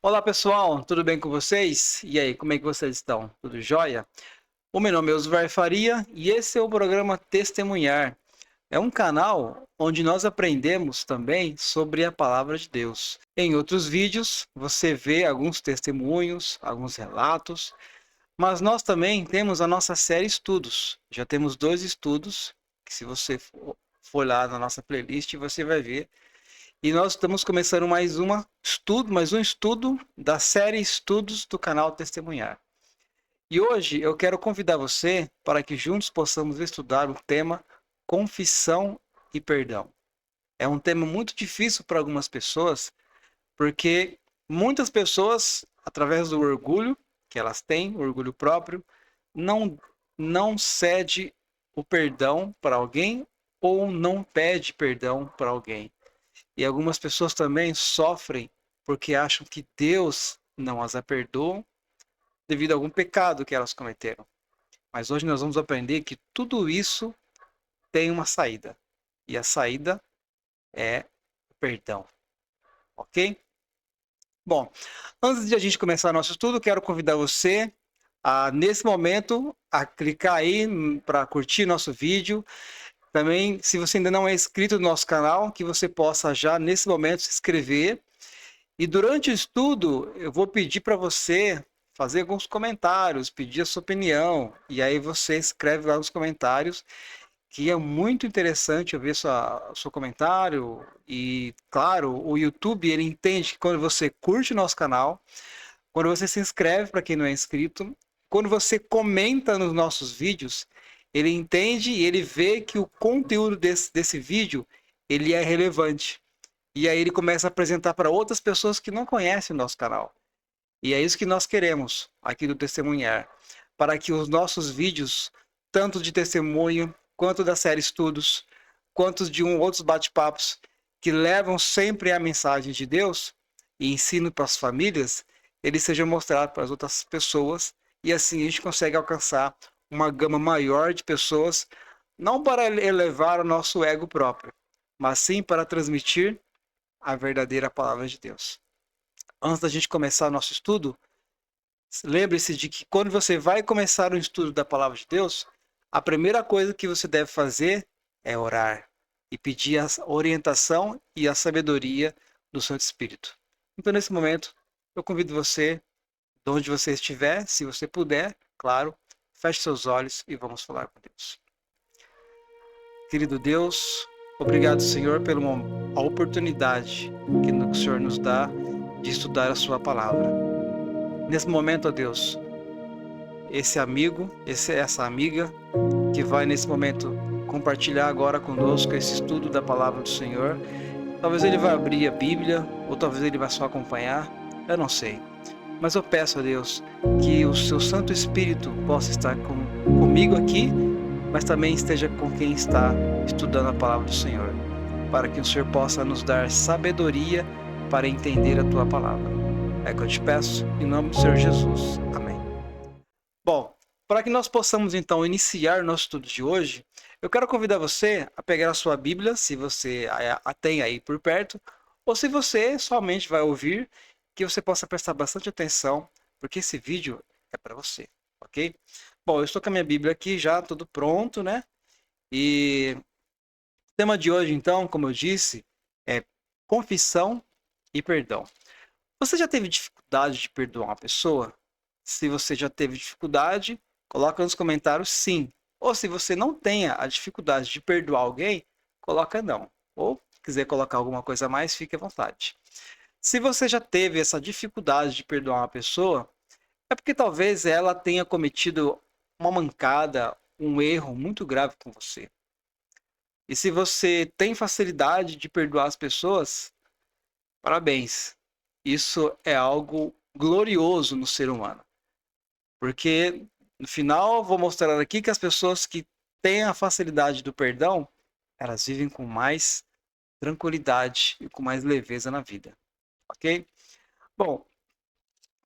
Olá pessoal, tudo bem com vocês? E aí, como é que vocês estão? Tudo jóia? O meu nome é Osvar Faria e esse é o programa Testemunhar. É um canal onde nós aprendemos também sobre a palavra de Deus. Em outros vídeos, você vê alguns testemunhos, alguns relatos, mas nós também temos a nossa série Estudos. Já temos 2 estudos, que se você for lá na nossa playlist, você vai ver. E nós estamos começando mais um estudo da série Estudos do canal Testemunhar. E hoje eu quero convidar você para que juntos possamos estudar o tema confissão e perdão. É um tema muito difícil para algumas pessoas, porque muitas pessoas, através do orgulho que elas têm, o orgulho próprio, não não cede o perdão para alguém ou não pede perdão para alguém. E algumas pessoas também sofrem porque acham que Deus não as perdoa devido a algum pecado que elas cometeram. Mas hoje nós vamos aprender que tudo isso tem uma saída. E a saída é o perdão. Ok? Bom, antes de a gente começar nosso estudo, quero convidar você a, nesse momento, a clicar aí para curtir nosso vídeo. Também, se você ainda não é inscrito no nosso canal, que você possa já, nesse momento, se inscrever. E durante o estudo, eu vou pedir para você fazer alguns comentários, pedir a sua opinião. E aí você escreve lá nos comentários, que é muito interessante eu ver seu comentário. E, claro, o YouTube, ele entende que quando você curte o nosso canal, quando você se inscreve, para quem não é inscrito, quando você comenta nos nossos vídeos, ele entende e ele vê que o conteúdo desse vídeo, ele é relevante. E aí ele começa a apresentar para outras pessoas que não conhecem o nosso canal. E é isso que nós queremos aqui do Testemunhar, para que os nossos vídeos, tanto de testemunho, quanto da série Estudos, quanto de outros bate-papos, que levam sempre a mensagem de Deus e ensino para as famílias, ele seja mostrado para as outras pessoas e assim a gente consegue alcançar uma gama maior de pessoas, não para elevar o nosso ego próprio, mas sim para transmitir a verdadeira palavra de Deus. Antes da gente começar o nosso estudo, lembre-se de que quando você vai começar o estudo da palavra de Deus, a primeira coisa que você deve fazer é orar e pedir a orientação e a sabedoria do Santo Espírito. Então, nesse momento, eu convido você, de onde você estiver, se você puder, claro, feche seus olhos e vamos falar com Deus. Querido Deus, obrigado, Senhor, pela oportunidade que o Senhor nos dá de estudar a sua palavra. Nesse momento, ó Deus, esse amigo, essa amiga que vai nesse momento compartilhar agora conosco esse estudo da palavra do Senhor, talvez ele vá abrir a Bíblia, ou talvez ele vá só acompanhar, eu não sei. Mas eu peço a Deus que o seu Santo Espírito possa estar comigo aqui, mas também esteja com quem está estudando a palavra do Senhor, para que o Senhor possa nos dar sabedoria para entender a tua palavra. É o que eu te peço, em nome do Senhor Jesus. Amém. Bom, para que nós possamos então iniciar o nosso estudo de hoje, eu quero convidar você a pegar a sua Bíblia, se você a tem aí por perto, ou se você somente vai ouvir, que você possa prestar bastante atenção, porque esse vídeo é para você, ok? Bom, eu estou com a minha Bíblia aqui já, tudo pronto, né? E o tema de hoje, então, como eu disse, é confissão e perdão. Você já teve dificuldade de perdoar uma pessoa? Se você já teve dificuldade, coloca nos comentários sim. Ou se você não tenha a dificuldade de perdoar alguém, coloca não. Ou quiser colocar alguma coisa a mais, fique à vontade. Se você já teve essa dificuldade de perdoar uma pessoa, é porque talvez ela tenha cometido uma mancada, um erro muito grave com você. E se você tem facilidade de perdoar as pessoas, parabéns. Isso é algo glorioso no ser humano. Porque no final vou mostrar aqui que as pessoas que têm a facilidade do perdão, elas vivem com mais tranquilidade e com mais leveza na vida, ok? Bom,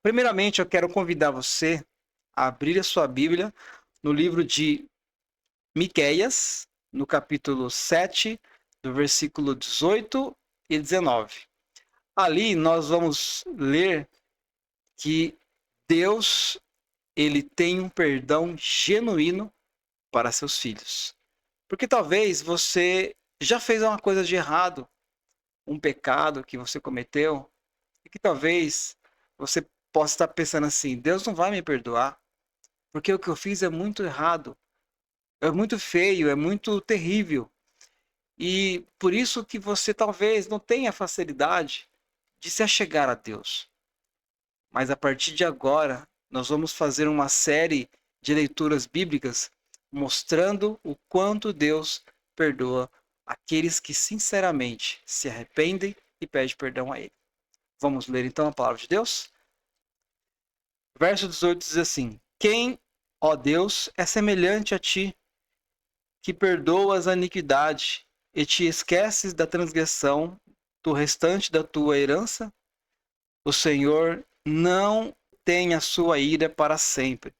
primeiramente eu quero convidar você a abrir a sua Bíblia no livro de Miqueias, no capítulo 7, do versículo 18 e 19. Ali nós vamos ler que Deus, ele tem um perdão genuíno para seus filhos. Porque talvez você já fez uma coisa de errado, um pecado que você cometeu, e que talvez você possa estar pensando assim: Deus não vai me perdoar, porque o que eu fiz é muito errado, é muito feio, é muito terrível. E por isso que você talvez não tenha facilidade de se achegar a Deus. Mas a partir de agora, nós vamos fazer uma série de leituras bíblicas mostrando o quanto Deus perdoa aqueles que sinceramente se arrependem e pedem perdão a Ele. Vamos ler então a palavra de Deus? Verso 18 diz assim: Quem, ó Deus, é semelhante a ti, que perdoas a iniquidade e te esqueces da transgressão do restante da tua herança? O Senhor não tem a sua ira para sempre,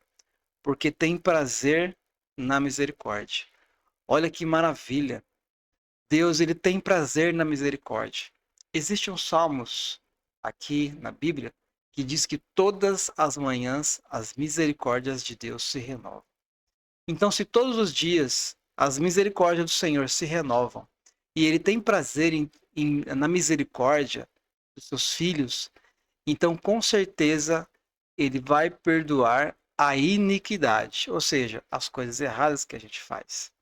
porque tem prazer na misericórdia. Olha que maravilha! Deus, ele tem prazer na misericórdia. Existem uns salmos aqui na Bíblia que diz que todas as manhãs as misericórdias de Deus se renovam. Então, se todos os dias as misericórdias do Senhor se renovam e ele tem prazer na misericórdia dos seus filhos, então com certeza ele vai perdoar a iniquidade, ou seja, as coisas erradas que a gente faz.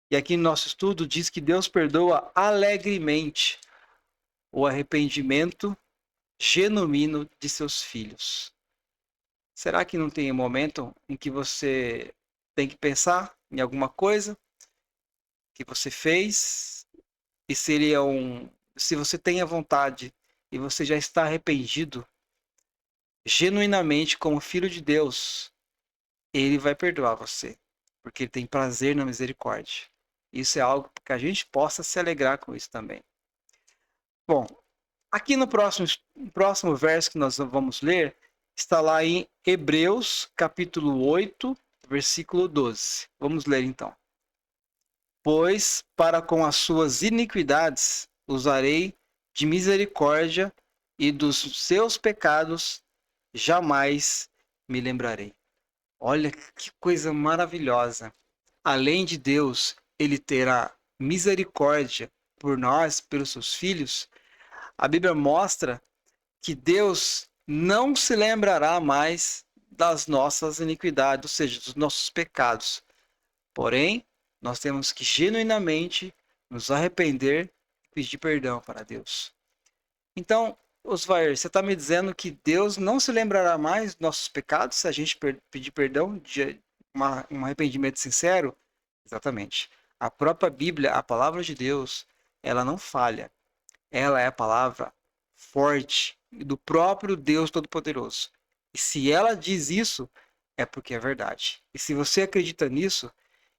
E aqui no nosso estudo diz que Deus perdoa alegremente o arrependimento genuíno de seus filhos. Será que não tem um momento em que você tem que pensar em alguma coisa que você fez e seria se você tem a vontade e você já está arrependido genuinamente como filho de Deus, ele vai perdoar você, porque ele tem prazer na misericórdia. Isso é algo que a gente possa se alegrar com isso também. Bom, aqui no próximo verso que nós vamos ler, está lá em Hebreus, capítulo 8, versículo 12. Vamos ler então. Pois para com as suas iniquidades usarei de misericórdia e dos seus pecados jamais me lembrarei. Olha que coisa maravilhosa. Além de Deus, ele terá misericórdia por nós, pelos seus filhos, a Bíblia mostra que Deus não se lembrará mais das nossas iniquidades, ou seja, dos nossos pecados. Porém, nós temos que genuinamente nos arrepender e pedir perdão para Deus. Então, Osvair, você está me dizendo que Deus não se lembrará mais dos nossos pecados se a gente pedir perdão de um arrependimento sincero? Exatamente. A própria Bíblia, a palavra de Deus, ela não falha. Ela é a palavra forte do próprio Deus Todo-Poderoso. E se ela diz isso, é porque é verdade. E se você acredita nisso,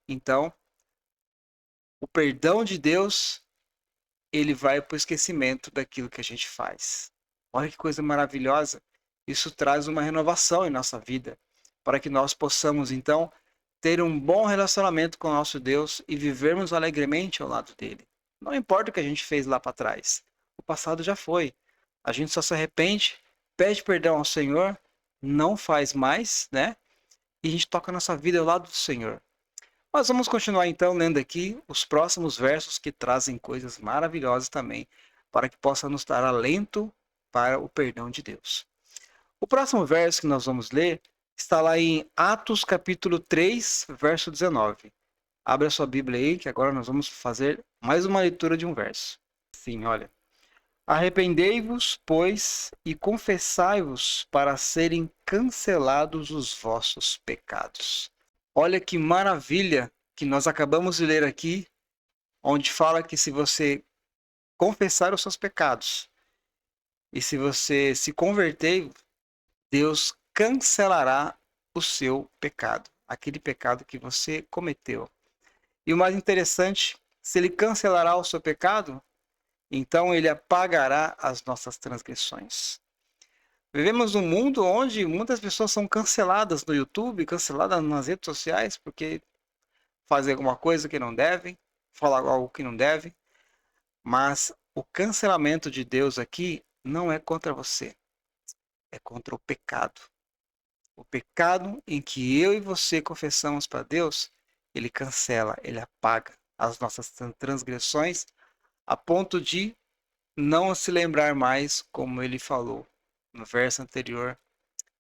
então o perdão de Deus, ele vai para o esquecimento daquilo que a gente faz. Olha que coisa maravilhosa. Isso traz uma renovação em nossa vida, para que nós possamos, então, ter um bom relacionamento com o nosso Deus e vivermos alegremente ao lado dele. Não importa o que a gente fez lá para trás. O passado já foi. A gente só se arrepende, pede perdão ao Senhor, não faz mais, né? E a gente toca a nossa vida ao lado do Senhor. Mas vamos continuar então lendo aqui os próximos versos que trazem coisas maravilhosas também, para que possa nos dar alento para o perdão de Deus. O próximo verso que nós vamos ler está lá em Atos capítulo 3, verso 19. Abra sua Bíblia aí, que agora nós vamos fazer mais uma leitura de um verso. Sim, olha. Arrependei-vos, pois, e confessai-vos para serem cancelados os vossos pecados. Olha que maravilha que nós acabamos de ler aqui, onde fala que se você confessar os seus pecados e se você se converter, Deus cancelará o seu pecado, aquele pecado que você cometeu. E o mais interessante, se ele cancelará o seu pecado, então ele apagará as nossas transgressões. Vivemos num mundo onde muitas pessoas são canceladas no YouTube, canceladas nas redes sociais, porque fazem alguma coisa que não devem, falar algo que não devem, mas o cancelamento de Deus aqui não é contra você. é contra o pecado. O pecado em que eu e você confessamos para Deus, ele cancela, ele apaga as nossas transgressões a ponto de não se lembrar mais, como ele falou no verso anterior.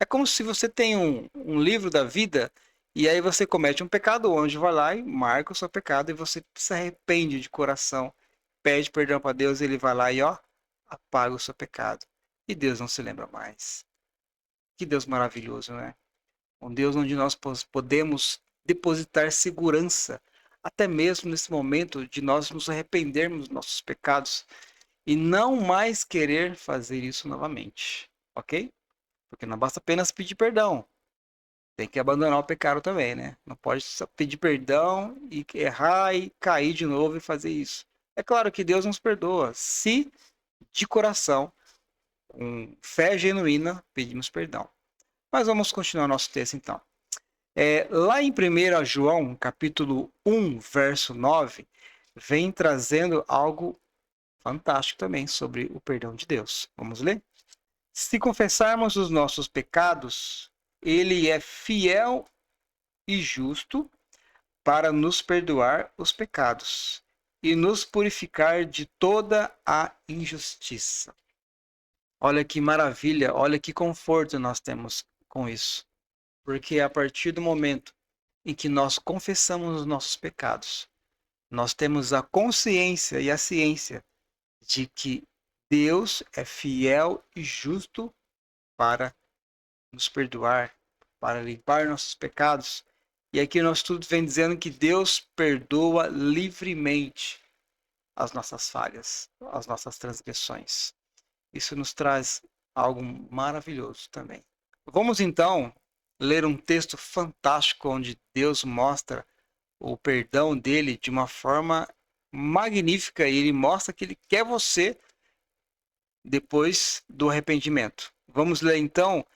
É como se você tem um livro da vida e aí você comete um pecado, o anjo vai lá e marca o seu pecado e você se arrepende de coração, pede perdão para Deus, ele vai lá e ó, apaga o seu pecado. E Deus não se lembra mais. Que Deus maravilhoso, né? Um Deus onde nós podemos depositar segurança, até mesmo nesse momento de nós nos arrependermos dos nossos pecados e não mais querer fazer isso novamente, ok? Porque não basta apenas pedir perdão, tem que abandonar o pecado também, né? Não pode só pedir perdão e errar e cair de novo e fazer isso. É claro que Deus nos perdoa, se de coração, com fé genuína, pedimos perdão. Mas vamos continuar nosso texto então. Lá em 1 João, capítulo 1, verso 9, vem trazendo algo fantástico também sobre o perdão de Deus. Vamos ler? Se confessarmos os nossos pecados, ele é fiel e justo para nos perdoar os pecados e nos purificar de toda a injustiça. Olha que maravilha, olha que conforto nós temos com isso. Porque a partir do momento em que nós confessamos os nossos pecados, nós temos a consciência e a ciência de que Deus é fiel e justo para nos perdoar, para limpar nossos pecados. E aqui nós estudo vem dizendo que Deus perdoa livremente as nossas falhas, as nossas transgressões. Isso nos traz algo maravilhoso também. Vamos então ler um texto fantástico onde Deus mostra o perdão dele de uma forma magnífica e ele mostra que ele quer você depois do arrependimento. Vamos ler então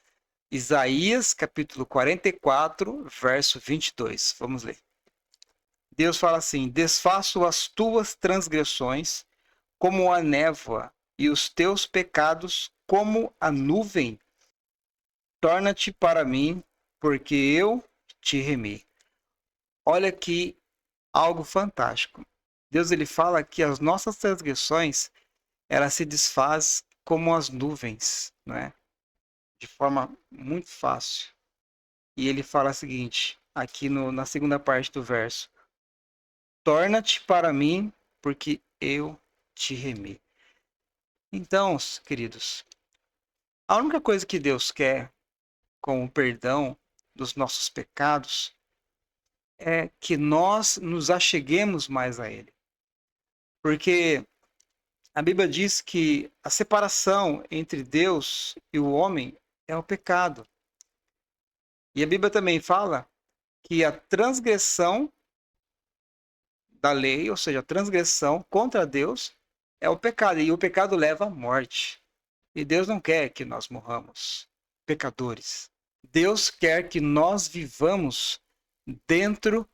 Isaías capítulo 44, verso 22. Vamos ler. Deus fala assim: desfaço as tuas transgressões como a névoa e os teus pecados como a nuvem. Torna-te para mim, porque eu te remi. Olha que algo fantástico. Deus ele fala que as nossas transgressões, ela se desfaz como as nuvens, né? De forma muito fácil. E ele fala o seguinte, aqui na segunda parte do verso: torna-te para mim, porque eu te remi. Então, queridos, a única coisa que Deus quer com o perdão dos nossos pecados é que nós nos acheguemos mais a Ele. Porque a Bíblia diz que a separação entre Deus e o homem é o pecado. E a Bíblia também fala que a transgressão da lei, ou seja, a transgressão contra Deus, é o pecado. E o pecado leva à morte. E Deus não quer que nós morramos pecadores. Deus quer que nós vivamos dentro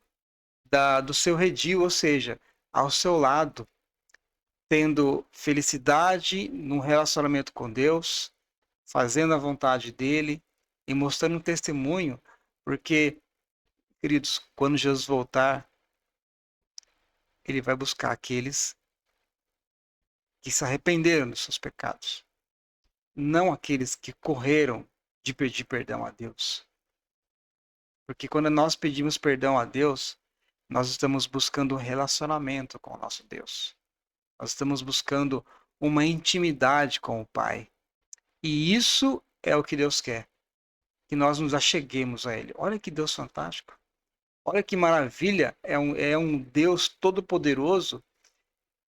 do seu redil, ou seja, ao seu lado, tendo felicidade num relacionamento com Deus, fazendo a vontade dele e mostrando um testemunho, porque, queridos, quando Jesus voltar, ele vai buscar aqueles que se arrependeram dos seus pecados, não aqueles que correram de pedir perdão a Deus. Porque quando nós pedimos perdão a Deus, nós estamos buscando um relacionamento com o nosso Deus. Nós estamos buscando uma intimidade com o Pai. E isso é o que Deus quer, que nós nos acheguemos a Ele. Olha que Deus fantástico. Olha que maravilha. É um Deus todo-poderoso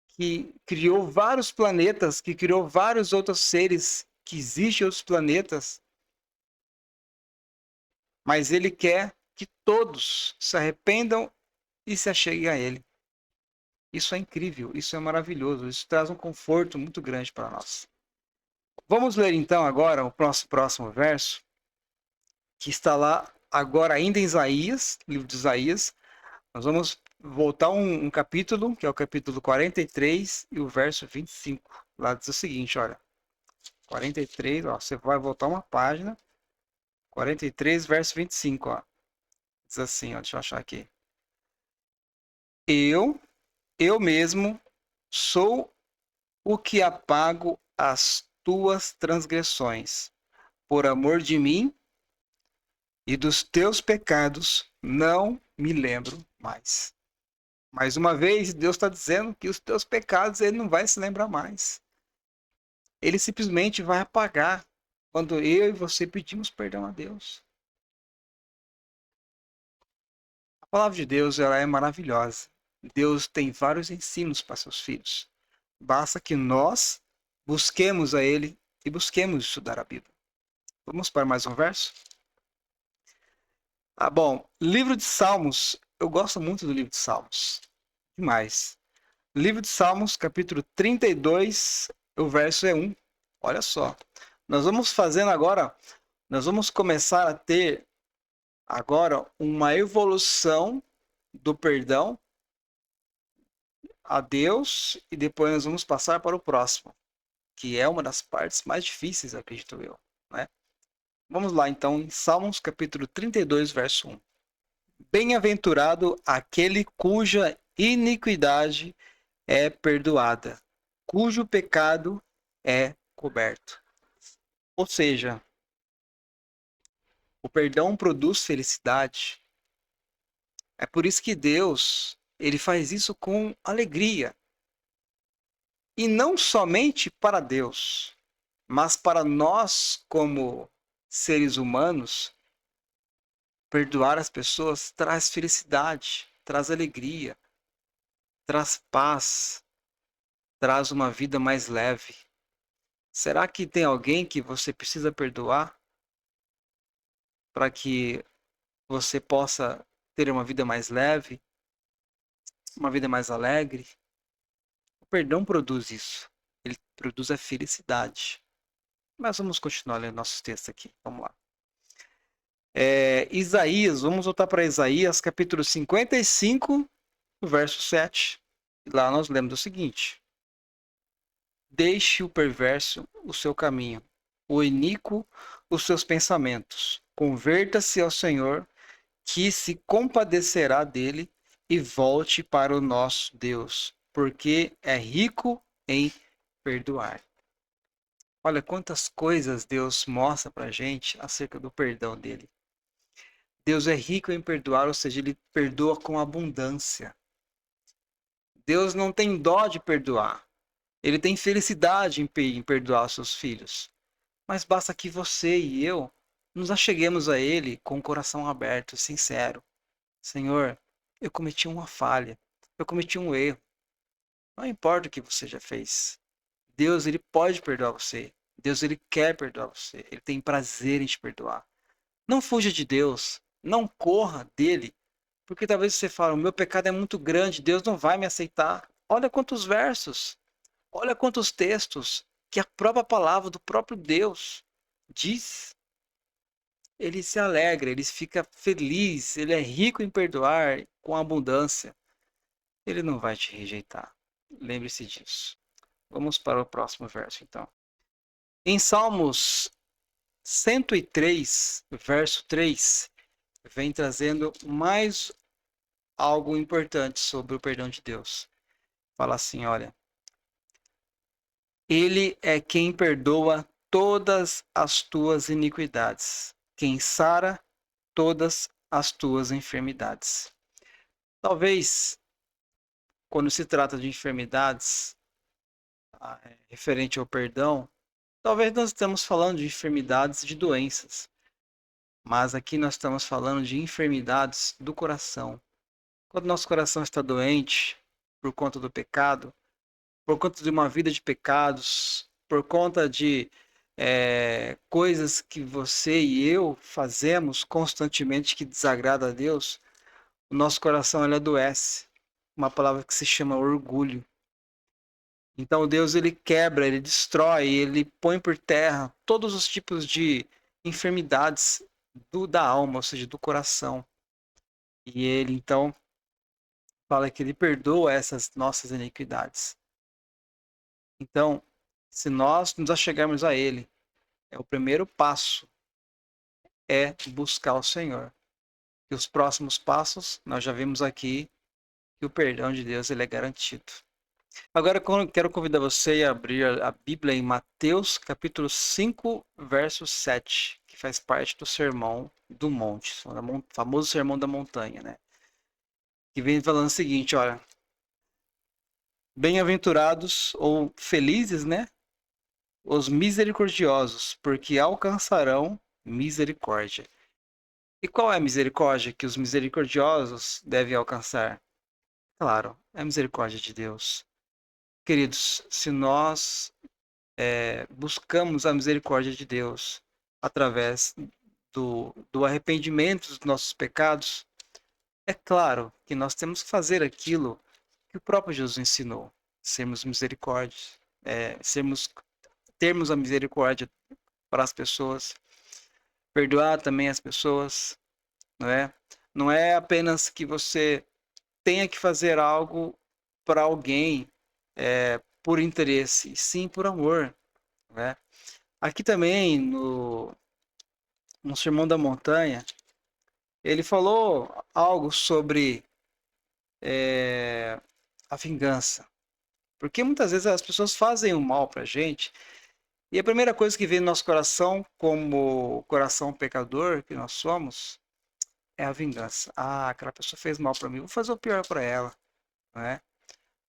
que criou vários planetas, que criou vários outros seres, que existem outros planetas. Mas Ele quer que todos se arrependam e se acheguem a Ele. Isso é incrível, isso é maravilhoso, isso traz um conforto muito grande para nós. Vamos ler então agora o próximo verso, que está lá agora ainda em Isaías, livro de Isaías. Nós vamos voltar um capítulo, que é o capítulo 43 e o verso 25. Lá diz o seguinte, olha. 43, ó, você vai voltar uma página. 43, verso 25, ó. Diz assim, ó, deixa eu achar aqui. Eu mesmo sou o que apago as tuas transgressões. Por amor de mim e dos teus pecados, não me lembro mais. Mais uma vez, Deus está dizendo que os teus pecados ele não vai se lembrar mais. Ele simplesmente vai apagar quando eu e você pedimos perdão a Deus. A palavra de Deus ela é maravilhosa. Deus tem vários ensinos para seus filhos. Basta que nós busquemos a Ele e busquemos estudar a Bíblia. Vamos para mais um verso? Ah, bom, livro de Salmos. Eu gosto muito do livro de Salmos. Demais. Livro de Salmos, capítulo 32, o verso é 1. Olha só. Nós vamos fazendo agora, nós vamos começar a ter agora uma evolução do perdão a Deus e depois nós vamos passar para o próximo, que é uma das partes mais difíceis, acredito eu, né? Vamos lá então em Salmos capítulo 32, verso 1. Bem-aventurado aquele cuja iniquidade é perdoada, cujo pecado é coberto. Ou seja, o perdão produz felicidade. É por isso que Deus, ele faz isso com alegria. E não somente para Deus, mas para nós como seres humanos, perdoar as pessoas traz felicidade, traz alegria, traz paz, traz uma vida mais leve. Será que tem alguém que você precisa perdoar para que você possa ter uma vida mais leve, uma vida mais alegre? O perdão produz isso. Ele produz a felicidade. Mas vamos continuar lendo nossos textos aqui. Vamos lá. Isaías, vamos voltar para Isaías, capítulo 55, verso 7. Lá nós lemos o seguinte: deixe o perverso o seu caminho, o iníquo os seus pensamentos. Converta-se ao Senhor, que se compadecerá dele, e volte para o nosso Deus, porque é rico em perdoar. Olha quantas coisas Deus mostra para a gente acerca do perdão dele. Deus é rico em perdoar, ou seja, ele perdoa com abundância. Deus não tem dó de perdoar. Ele tem felicidade em perdoar os seus filhos. Mas basta que você e eu nos acheguemos a Ele com o coração aberto, sincero. Senhor, eu cometi uma falha. Eu cometi um erro. Não importa o que você já fez. Deus, ele pode perdoar você. Deus, ele quer perdoar você. Ele tem prazer em te perdoar. Não fuja de Deus. Não corra dele. Porque talvez você fale, o meu pecado é muito grande, Deus não vai me aceitar. Olha quantos versos, olha quantos textos que a própria palavra do próprio Deus diz. Ele se alegra, ele fica feliz, ele é rico em perdoar com abundância. Ele não vai te rejeitar. Lembre-se disso. Vamos para o próximo verso, então. Em Salmos 103, verso 3, vem trazendo mais algo importante sobre o perdão de Deus. Fala assim, olha. Ele é quem perdoa todas as tuas iniquidades, quem sara todas as tuas enfermidades. Talvez, quando se trata de enfermidades referente ao perdão, talvez nós estamos falando de enfermidades de doenças, mas aqui nós estamos falando de enfermidades do coração. Quando nosso coração está doente por conta do pecado, por conta de uma vida de pecados, por conta de coisas que você e eu fazemos constantemente que desagrada a Deus, o nosso coração ele adoece. Uma palavra que se chama orgulho. Então Deus ele quebra, ele destrói, ele põe por terra todos os tipos de enfermidades da alma, ou seja, do coração. E ele então fala que ele perdoa essas nossas iniquidades. Então, Se nós nos achegarmos a Ele, o primeiro passo é buscar o Senhor. E os próximos passos, nós já vimos aqui que o perdão de Deus ele é garantido. Agora quero convidar você a abrir a Bíblia em Mateus capítulo 5, verso 7, que faz parte do Sermão do Monte, o famoso Sermão da Montanha, né? Que vem falando o seguinte, olha, bem-aventurados ou felizes, né? Os misericordiosos, porque alcançarão misericórdia. E qual é a misericórdia que os misericordiosos devem alcançar? Claro, é a misericórdia de Deus. Queridos, se nós buscamos a misericórdia de Deus através do arrependimento dos nossos pecados, é claro que nós temos que fazer aquilo que o próprio Jesus ensinou, sermos misericórdios, termos a misericórdia para as pessoas, perdoar também as pessoas, não é? Não é apenas que você tenha que fazer algo para alguém por interesse, sim por amor, né? Aqui também no Sermão da Montanha, ele falou algo sobre a vingança. Porque muitas vezes as pessoas fazem o mal pra gente, e a primeira coisa que vem no nosso coração, como coração pecador que nós somos, é a vingança. Ah, aquela pessoa fez mal para mim, vou fazer o pior para ela, né?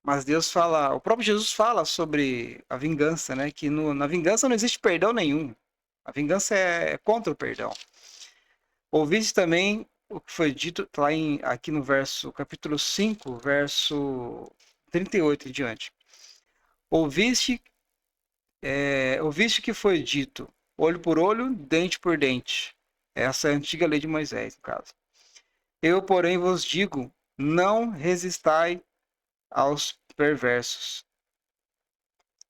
Mas Deus fala, o próprio Jesus fala sobre a vingança, né? Que na vingança não existe perdão nenhum. A vingança é contra o perdão. Ouviste também o que foi dito lá aqui no capítulo 5, verso 38 em diante. Ouviste, ouviste que foi dito, olho por olho, dente por dente. Essa é a antiga lei de Moisés, no caso. Eu, porém, vos digo, não resistai aos perversos,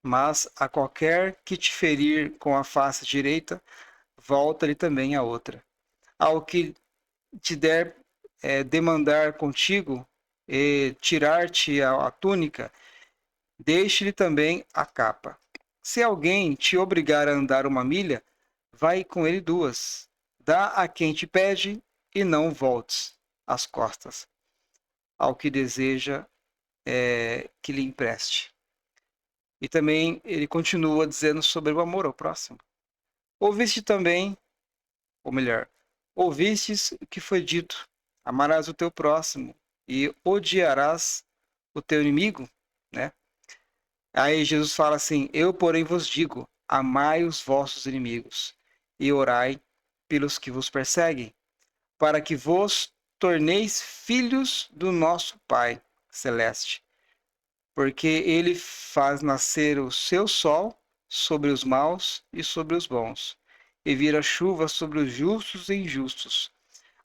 mas a qualquer que te ferir com a face direita, volta-lhe também a outra. Ao que te der demandar contigo e tirar-te a túnica, deixe-lhe também a capa. Se alguém te obrigar a andar 1 milha, vai com ele 2. Dá a quem te pede e não voltes as costas ao que deseja que lhe empreste. E também ele continua dizendo sobre o amor ao próximo. Ouviste também, ou melhor, ouvistes o que foi dito: amarás o teu próximo e odiarás o teu inimigo, né? Aí Jesus fala assim: eu, porém, vos digo: amai os vossos inimigos e orai pelos que vos perseguem, para que vos torneis filhos do nosso Pai celeste, porque ele faz nascer o seu sol sobre os maus e sobre os bons, e vira chuva sobre os justos e injustos.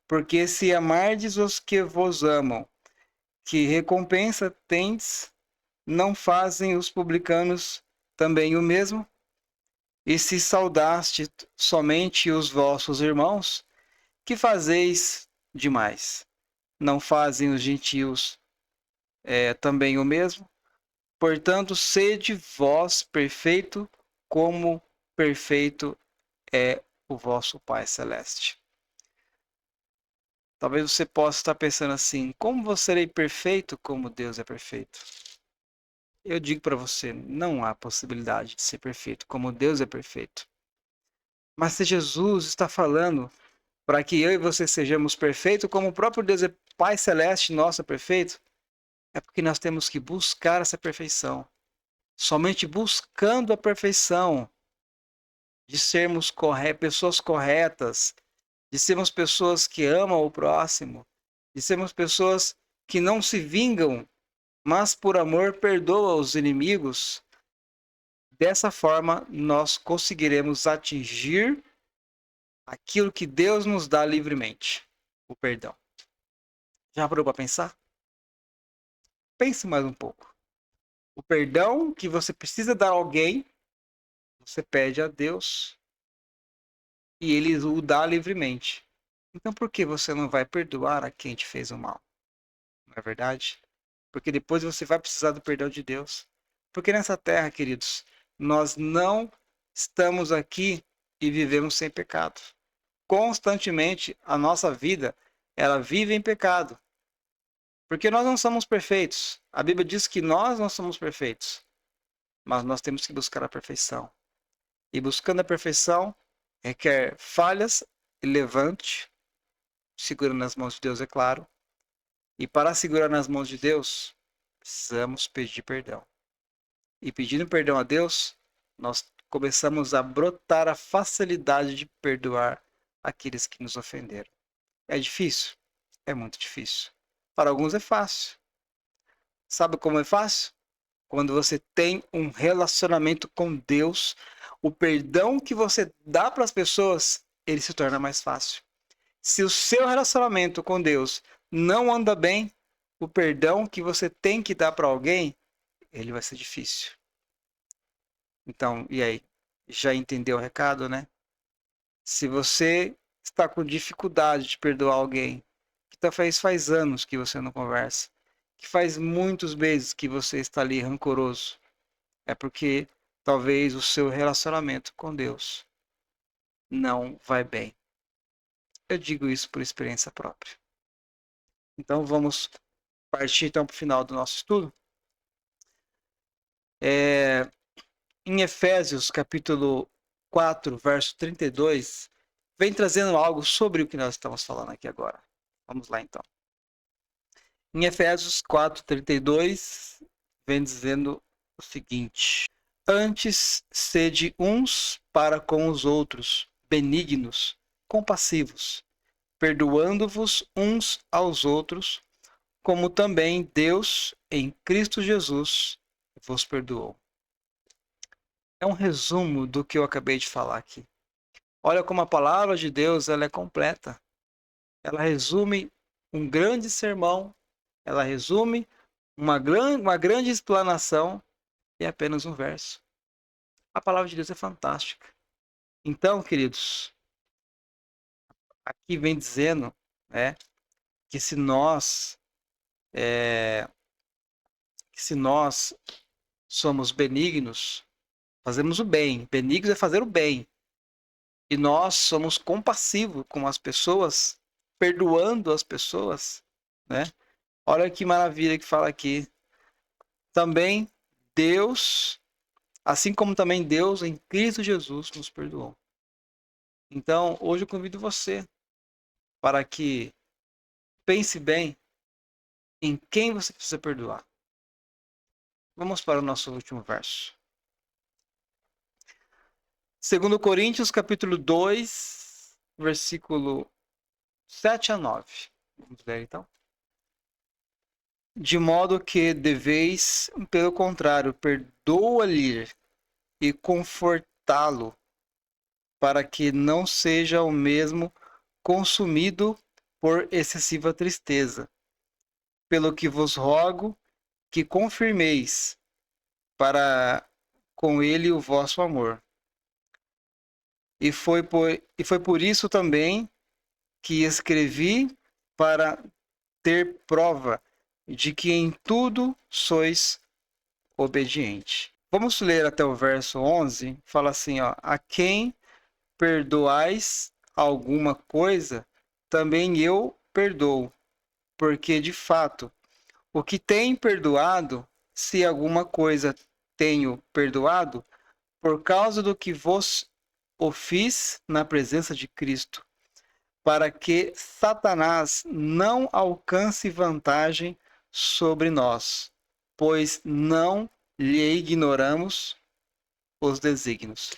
Porque se amardes os que vos amam, que recompensa tendes? Não fazem os publicanos também o mesmo? E se saudaste somente os vossos irmãos, que fazeis demais? Não fazem os gentios também o mesmo? Portanto, sede vós perfeito, como perfeito é o vosso Pai Celeste. Talvez você possa estar pensando assim: como vou serei perfeito como Deus é perfeito? Eu digo para você, não há possibilidade de ser perfeito como Deus é perfeito. Mas se Jesus está falando para que eu e você sejamos perfeitos, como o próprio Deus é Pai Celeste nosso é perfeito, é porque nós temos que buscar essa perfeição. Somente buscando a perfeição de sermos pessoas corretas, de sermos pessoas que amam o próximo, de sermos pessoas que não se vingam, mas por amor perdoam os inimigos. Dessa forma, nós conseguiremos atingir aquilo que Deus nos dá livremente, o perdão. Já parou para pensar? Pense mais um pouco. O perdão que você precisa dar a alguém, você pede a Deus e ele o dá livremente. Então por que você não vai perdoar a quem te fez o mal? Não é verdade? Porque depois você vai precisar do perdão de Deus. Porque nessa terra, queridos, nós não estamos aqui e vivemos sem pecado. Constantemente, a nossa vida, ela vive em pecado. Porque nós não somos perfeitos. A Bíblia diz que nós não somos perfeitos. Mas nós temos que buscar a perfeição. E buscando a perfeição, requer falhas e levante, segurando nas mãos de Deus, é claro. E para segurar nas mãos de Deus, precisamos pedir perdão. E pedindo perdão a Deus, nós começamos a brotar a facilidade de perdoar aqueles que nos ofenderam. É difícil? É muito difícil. Para alguns é fácil. Sabe como é fácil? Quando você tem um relacionamento com Deus, o perdão que você dá para as pessoas, ele se torna mais fácil. Se o seu relacionamento com Deus não anda bem, o perdão que você tem que dar para alguém, ele vai ser difícil. Então, e aí? Já entendeu o recado, né? Se você está com dificuldade de perdoar alguém, que talvez faz anos que você não conversa, que faz muitos meses que você está ali rancoroso, é porque talvez o seu relacionamento com Deus não vai bem. Eu digo isso por experiência própria. Então vamos partir então para o final do nosso estudo. Em Efésios capítulo 4, verso 32, vem trazendo algo sobre o que nós estamos falando aqui agora. Vamos lá então. Em Efésios 4:32, vem dizendo o seguinte: Antes sede uns para com os outros, benignos, compassivos, perdoando-vos uns aos outros, como também Deus, em Cristo Jesus, vos perdoou. É um resumo do que eu acabei de falar aqui. Olha como a palavra de Deus ela é completa. Ela resume um grande sermão, ela resume uma grande explanação em apenas um verso. A palavra de Deus é fantástica. Então, queridos, aqui vem dizendo, né, que se nós somos benignos, fazemos o bem. Benignos é fazer o bem. E nós somos compassivos com as pessoas, perdoando as pessoas, né? Olha que maravilha que fala aqui. Também Deus, assim como também Deus em Cristo Jesus nos perdoou. Então, hoje eu convido você para que pense bem em quem você precisa perdoar. Vamos para o nosso último verso. 2 Coríntios, capítulo 2, versículo 7 a 9. Vamos ler então. De modo que deveis, pelo contrário, perdoa-lhe e confortá-lo, para que não seja o mesmo consumido por excessiva tristeza. Pelo que vos rogo que confirmeis para com ele o vosso amor. E foi por isso também que escrevi, para ter prova de que em tudo sois obediente. Vamos ler até o verso 11. Fala assim, ó: a quem perdoais alguma coisa, também eu perdoo, porque de fato, o que tem perdoado, se alguma coisa tenho perdoado, por causa do que vos o fiz na presença de Cristo, para que Satanás não alcance vantagem sobre nós, pois não lhe ignoramos os desígnios.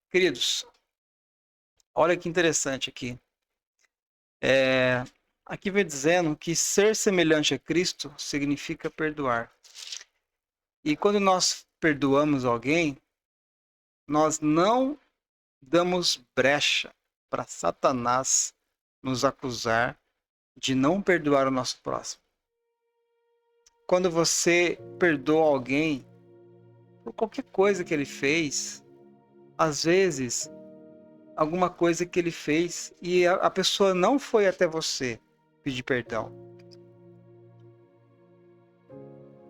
Queridos, olha que interessante aqui. Aqui vem dizendo que ser semelhante a Cristo significa perdoar. E quando nós perdoamos alguém, nós não damos brecha para Satanás nos acusar de não perdoar o nosso próximo. Quando você perdoa alguém por qualquer coisa que ele fez, às vezes alguma coisa que ele fez e a pessoa não foi até você pedir perdão,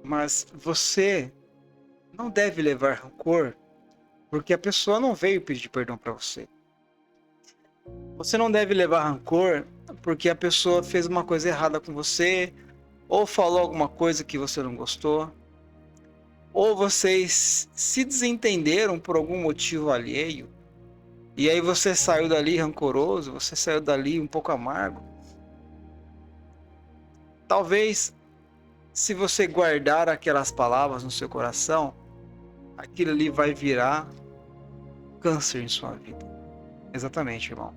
mas você não deve levar rancor porque a pessoa não veio pedir perdão para você. Você não deve levar rancor porque a pessoa fez uma coisa errada com você, ou falou alguma coisa que você não gostou, ou vocês se desentenderam por algum motivo alheio, e aí você saiu dali rancoroso, você saiu dali um pouco amargo. Talvez, se você guardar aquelas palavras no seu coração, aquilo ali vai virar câncer em sua vida. Exatamente, irmão.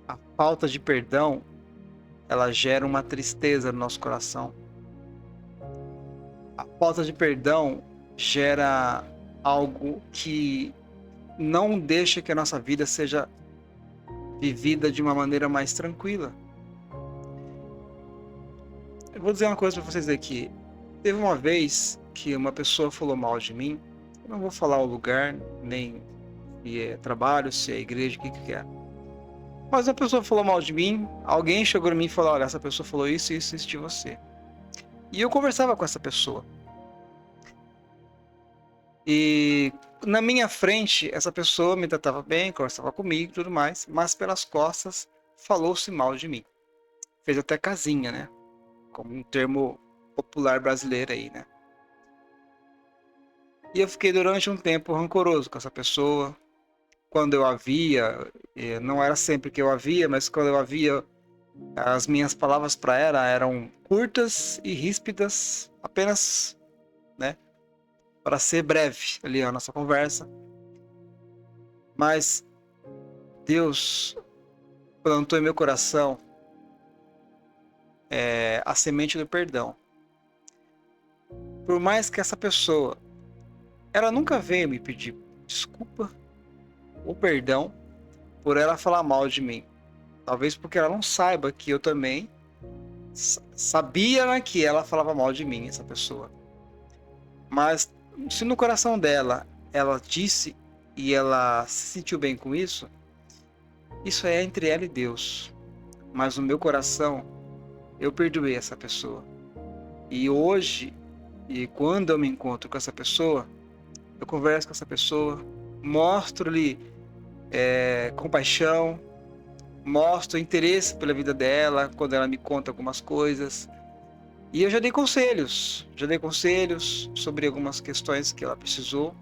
A falta de perdão, ela gera uma tristeza no nosso coração. A falta de perdão gera algo que não deixa que a nossa vida seja vivida de uma maneira mais tranquila. Eu vou dizer uma coisa para vocês aqui. Teve uma vez que uma pessoa falou mal de mim. Eu não vou falar o lugar, nem se é trabalho, se é igreja, o que é. Mas uma pessoa falou mal de mim, alguém chegou em mim e falou, olha, essa pessoa falou isso, isso, isso de você. E eu conversava com essa pessoa. E na minha frente, essa pessoa me tratava bem, conversava comigo e tudo mais, mas pelas costas falou-se mal de mim. Fez até casinha, né? Como um termo popular brasileiro aí, né? E eu fiquei durante um tempo rancoroso com essa pessoa. Quando eu a via, não era sempre que eu a via, mas quando eu a via, as minhas palavras para ela eram curtas e ríspidas, apenas, né, para ser breve ali a nossa conversa. Mas Deus plantou em meu coração a semente do perdão. Por mais que essa pessoa, ela nunca veio me pedir desculpa ou perdão por ela falar mal de mim. Talvez porque ela não saiba que eu também sabia, né, que ela falava mal de mim, essa pessoa. Mas se no coração dela ela disse e ela se sentiu bem com isso, isso é entre ela e Deus. Mas no meu coração eu perdoei essa pessoa. E hoje, e quando eu me encontro com essa pessoa, eu converso com essa pessoa, mostro-lhe compaixão, mostro interesse pela vida dela quando ela me conta algumas coisas. E eu já dei conselhos sobre algumas questões que ela precisou.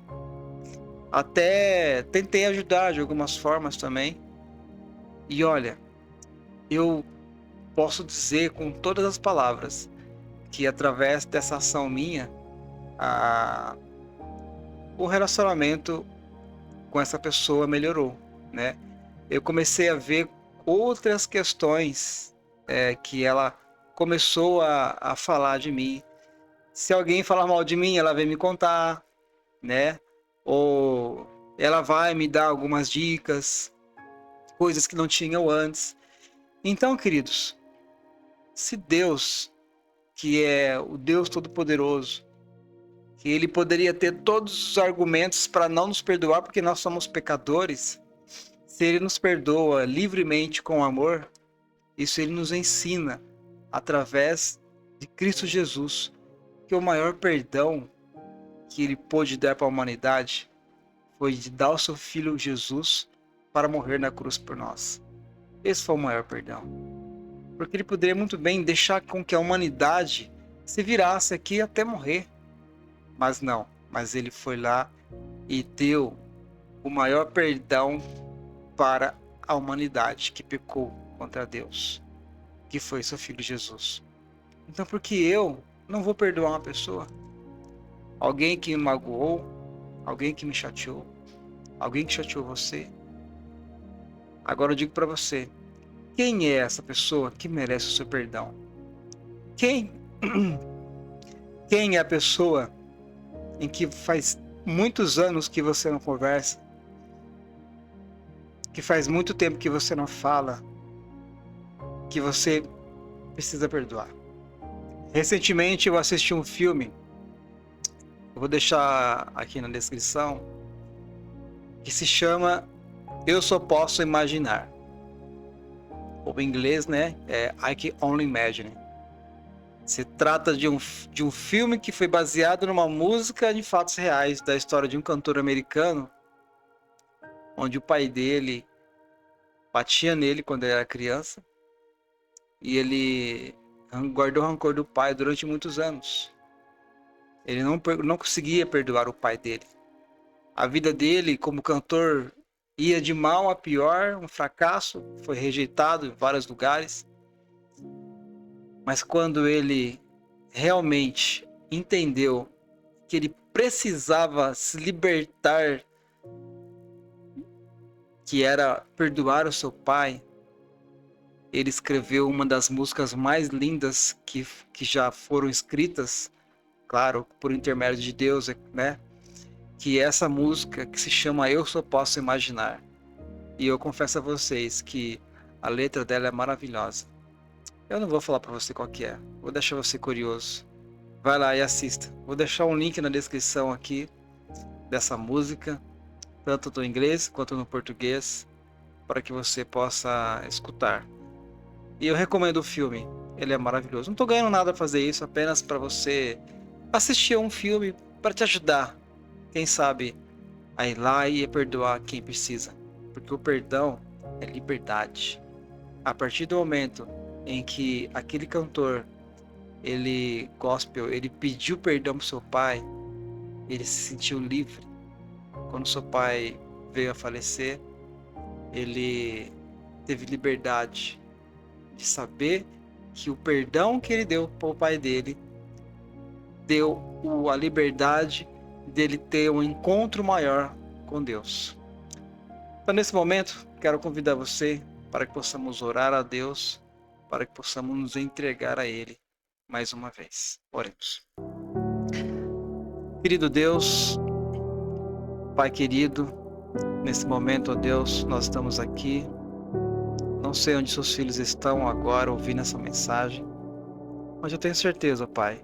Até tentei ajudar de algumas formas também. E olha, eu posso dizer com todas as palavras que através dessa ação minha, o relacionamento com essa pessoa melhorou, né? Eu comecei a ver outras questões que ela começou a falar de mim. Se alguém falar mal de mim, ela vem me contar, né? Ou ela vai me dar algumas dicas, coisas que não tinham antes. Então, queridos, se Deus, que é o Deus Todo-Poderoso, que Ele poderia ter todos os argumentos para não nos perdoar porque nós somos pecadores, se Ele nos perdoa livremente com amor, isso Ele nos ensina através de Cristo Jesus, que o maior perdão que Ele pôde dar para a humanidade foi de dar o seu Filho Jesus para morrer na cruz por nós. Esse foi o maior perdão. Porque Ele poderia muito bem deixar com que a humanidade se virasse aqui até morrer. Mas não, mas Ele foi lá e deu o maior perdão para a humanidade que pecou contra Deus, que foi seu Filho Jesus. Então por que eu não vou perdoar uma pessoa? Alguém que me magoou, alguém que me chateou, alguém que chateou você. Agora eu digo para você, quem é essa pessoa que merece o seu perdão? Quem é a pessoa em que faz muitos anos que você não conversa, que faz muito tempo que você não fala, que você precisa perdoar? Recentemente eu assisti um filme, eu vou deixar aqui na descrição, que se chama Eu Só Posso Imaginar. Ou em inglês, né? I Can Only Imagine. Se trata de um filme que foi baseado numa música de fatos reais da história de um cantor americano, onde o pai dele batia nele quando ele era criança e ele guardou rancor do pai durante muitos anos. Ele não conseguia perdoar o pai dele. A vida dele como cantor ia de mal a pior, um fracasso, foi rejeitado em vários lugares. Mas quando ele realmente entendeu que ele precisava se libertar, que era perdoar o seu pai, ele escreveu uma das músicas mais lindas que já foram escritas, claro, por intermédio de Deus, né? Que é essa música que se chama Eu Só Posso Imaginar. E eu confesso a vocês que a letra dela é maravilhosa. Eu não vou falar para você qual que é, vou deixar você curioso. Vai lá e assista. Vou deixar um link na descrição aqui dessa música, tanto no inglês quanto no português, para que você possa escutar. E eu recomendo o filme, ele é maravilhoso. Não estou ganhando nada a fazer isso, apenas para você assistir a um filme para te ajudar, quem sabe, a ir lá e perdoar quem precisa. Porque o perdão é liberdade. A partir do momento em que aquele cantor, ele gospel, ele pediu perdão pro seu pai, ele se sentiu livre. Quando seu pai veio a falecer, ele teve liberdade de saber que o perdão que ele deu para o pai dele deu a liberdade dele ter um encontro maior com Deus. Então, nesse momento, quero convidar você para que possamos orar a Deus, para que possamos nos entregar a Ele mais uma vez. Oremos. Querido Deus, Pai querido, nesse momento, ó Deus, nós estamos aqui. Não sei onde seus filhos estão agora ouvindo essa mensagem, mas eu tenho certeza, Pai,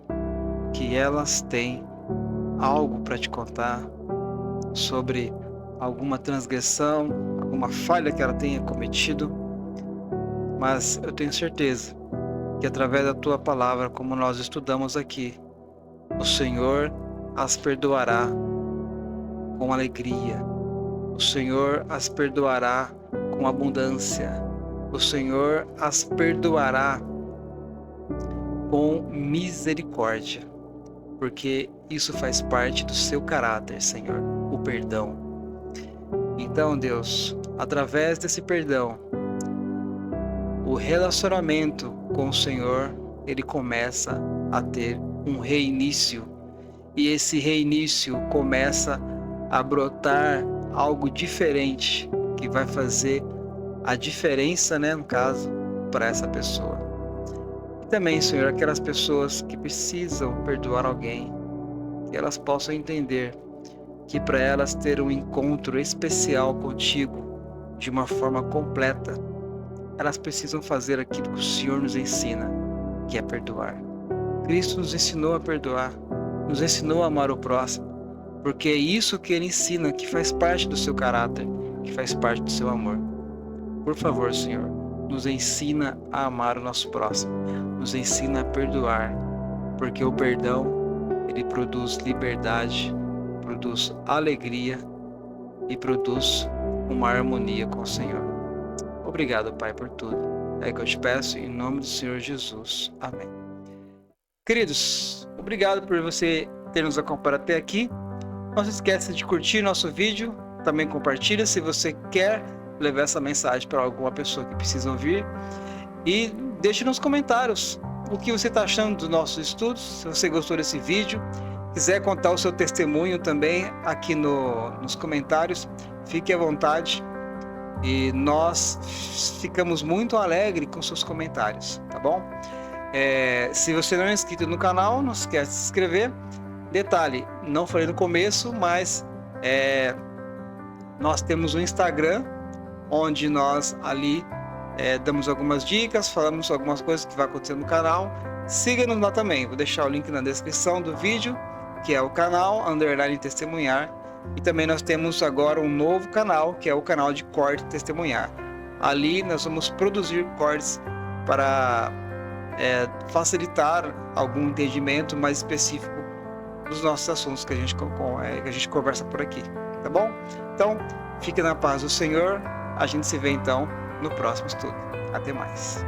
que elas têm algo para te contar sobre alguma transgressão, alguma falha que ela tenha cometido, mas eu tenho certeza que através da tua palavra, como nós estudamos aqui, o Senhor as perdoará com alegria, o Senhor as perdoará com abundância, o Senhor as perdoará com misericórdia, porque isso faz parte do seu caráter, Senhor, o perdão. Então, Deus, através desse perdão, o relacionamento com o Senhor, ele começa a ter um reinício. E esse reinício começa a brotar algo diferente, que vai fazer a diferença, né, no caso, para essa pessoa. E também, Senhor, aquelas pessoas que precisam perdoar alguém, que elas possam entender que para elas ter um encontro especial contigo, de uma forma completa, elas precisam fazer aquilo que o Senhor nos ensina, que é perdoar. Cristo nos ensinou a perdoar, nos ensinou a amar o próximo, porque é isso que Ele ensina, que faz parte do seu caráter, que faz parte do seu amor. Por favor, Senhor, nos ensina a amar o nosso próximo, nos ensina a perdoar, porque o perdão, ele produz liberdade, produz alegria e produz uma harmonia com o Senhor. Obrigado, Pai, por tudo. É que eu te peço em nome do Senhor Jesus. Amém. Queridos, obrigado por você ter nos acompanhado até aqui. Não se esqueça de curtir nosso vídeo, também compartilha se você quer levar essa mensagem para alguma pessoa que precisa ouvir. E deixe nos comentários o que você está achando dos nossos estudos, se você gostou desse vídeo. Quiser contar o seu testemunho também aqui nos comentários, fique à vontade. E nós ficamos muito alegres com seus comentários, tá bom? Se você não é inscrito no canal, não esquece de se inscrever. Detalhe, não falei no começo, mas nós temos um Instagram, onde nós ali damos algumas dicas, falamos algumas coisas que vai acontecer no canal. Siga-nos lá também, vou deixar o link na descrição do vídeo, que é o canal _testemunhar. E também nós temos agora um novo canal, que é o canal de corte testemunhar. Ali nós vamos produzir cortes para facilitar algum entendimento mais específico dos nossos assuntos que a gente conversa por aqui, tá bom? Então, fique na paz do Senhor. A gente se vê então no próximo estudo. Até mais.